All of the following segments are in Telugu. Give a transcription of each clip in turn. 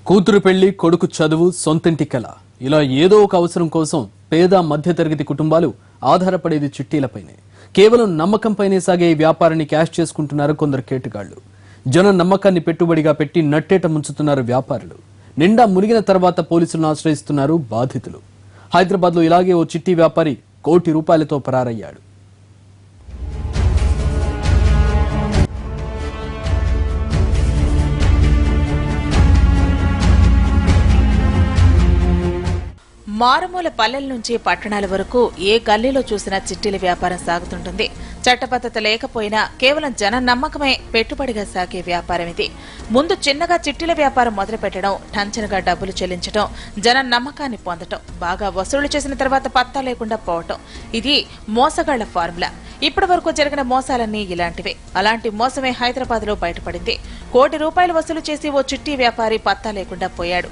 కూతురు పెళ్లి, కొడుకు చదువు, సొంతింటి కల, ఇలా ఏదో ఒక అవసరం కోసం పేద మధ్యతరగతి కుటుంబాలు ఆధారపడేది చిట్టీలపైనే. కేవలం నమ్మకంపైనే సాగే ఈ వ్యాపారాన్ని క్యాష్ చేసుకుంటున్నారు కొందరు కేటుగాళ్లు. జనం నమ్మకాన్ని పెట్టుబడిగా పెట్టి నట్టేట ముంచుతున్నారు వ్యాపారులు. నిండా మునిగిన తర్వాత పోలీసులను ఆశ్రయిస్తున్నారు బాధితులు. హైదరాబాద్లో ఇలాగే ఓ చిట్టి వ్యాపారి ₹1 కోటి పరారయ్యాడు. మారుమూల పల్లెల నుంచి పట్టణాల వరకు ఏ గల్లీలో చూసినా చిట్టీల వ్యాపారం సాగుతుంటుంది. చట్టబద్ధత లేకపోయినా కేవలం జన నమ్మకమే పెట్టుబడిగా సాగే వ్యాపారం ఇది. ముందు చిన్నగా చిట్టీల వ్యాపారం మొదలుపెట్టడం, టంచనగా డబ్బులు చెల్లించడం, జన నమ్మకాన్ని పొందటం, బాగా వసూలు చేసిన తర్వాత పత్తా లేకుండా పోవటం, ఇది మోసగాళ్ల ఫార్ములా. ఇప్పటి వరకు జరిగిన మోసాలన్నీ ఇలాంటివే. అలాంటి మోసమే హైదరాబాద్ లో బయటపడింది. ₹1 కోటి వసూలు చేసి ఓ చిట్టీ వ్యాపారి పత్తా లేకుండా పోయాడు.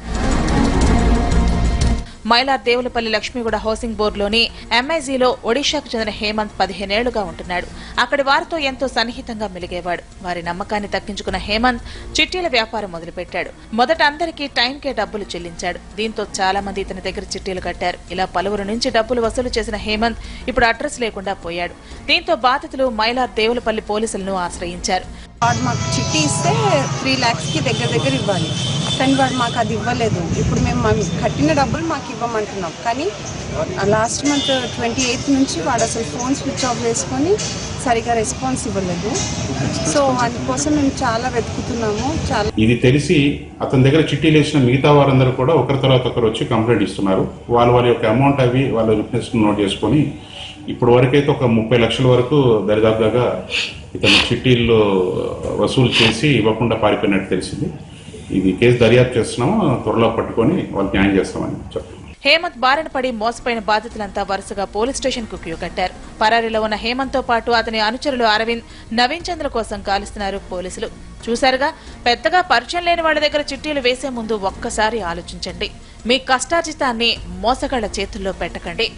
మైలార్ దేవులపల్లి లక్ష్మీగూడ హౌసింగ్ బోర్డులోని ఎంఐజీలో ఒడిశాకు చెందిన హేమంత్ 15 ఏళ్లుగా ఉంటున్నాడు. అక్కడి వారితో ఎంతో సన్నిహితంగా మెలిగేవాడు. వారి నమ్మకాన్ని దక్కించుకున్న హేమంత్ చిట్టీల వ్యాపారం మొదలుపెట్టాడు. మొదట అందరికీ టైంకే డబ్బులు చెల్లించాడు. దీంతో చాలా మంది ఇతని దగ్గర చిట్టీలు కట్టారు. ఇలా పలువురు నుంచి డబ్బులు వసూలు చేసిన హేమంత్ ఇప్పుడు అడ్రస్ లేకుండా పోయాడు. దీంతో బాధితులు మైలార్ దేవులపల్లి పోలీసులను ఆశ్రయించారు. వాడు మాకు చిట్టి ఇస్తే 3 lakhsకి దగ్గర ఇవ్వాలి, కానీ వాడు మాకు అది ఇవ్వలేదు. ఇప్పుడు మేము కట్టిన డబ్బులు మాకు ఇవ్వమంటున్నాం, కానీ లాస్ట్ మంత్ 28th నుంచి వాడు అసలు ఫోన్ స్విచ్ ఆఫ్ చేసుకొని సరిగా రెస్పాన్స్ ఇవ్వలేదు. సో అందుకోసం మేము చాలా వెతుకుతున్నాము. ఇది తెలిసి అతని దగ్గర చిట్టీలు వేసిన మిగతా వారందరూ కూడా ఒకరి తర్వాత ఒకరు వచ్చి కంప్లైంట్ ఇస్తున్నారు. వారి యొక్క అమౌంట్ అవి వాళ్ళ విట్నెస్ నోట్ చేసుకొని ఇప్పుడు వరకైతే ఒక 30 లక్షల వరకు దరిదాపుగా ఇతను చిట్టీల్లో వసూలు చేసి ఇవ్వకుండా పారిపోయినట్టు తెలిసింది. ఇది కేసు దర్యాప్తు చేస్తున్నాము, త్వరలో పట్టుకొని వాళ్ళకి న్యాయం చేస్తామని చెప్పారు. హేమంత్ బారిన పడి మోసపోయిన బాధితులంతా వరుసగా పోలీస్ స్టేషన్ కు క్యూ కట్టారు. పరారీలో ఉన్న హేమంత్ తో పాటు అతని అనుచరులు అరవింద్, నవీన్ చంద్ర కోసం గాలిస్తున్నారు పోలీసులు. చూశారుగా, పెద్దగా పరిచయం లేని వాళ్ల దగ్గర చిట్టీలు వేసే ముందు ఒక్కసారి ఆలోచించండి. మీ కష్టార్జితాన్ని మోసగాళ్ల చేతుల్లో పెట్టకండి.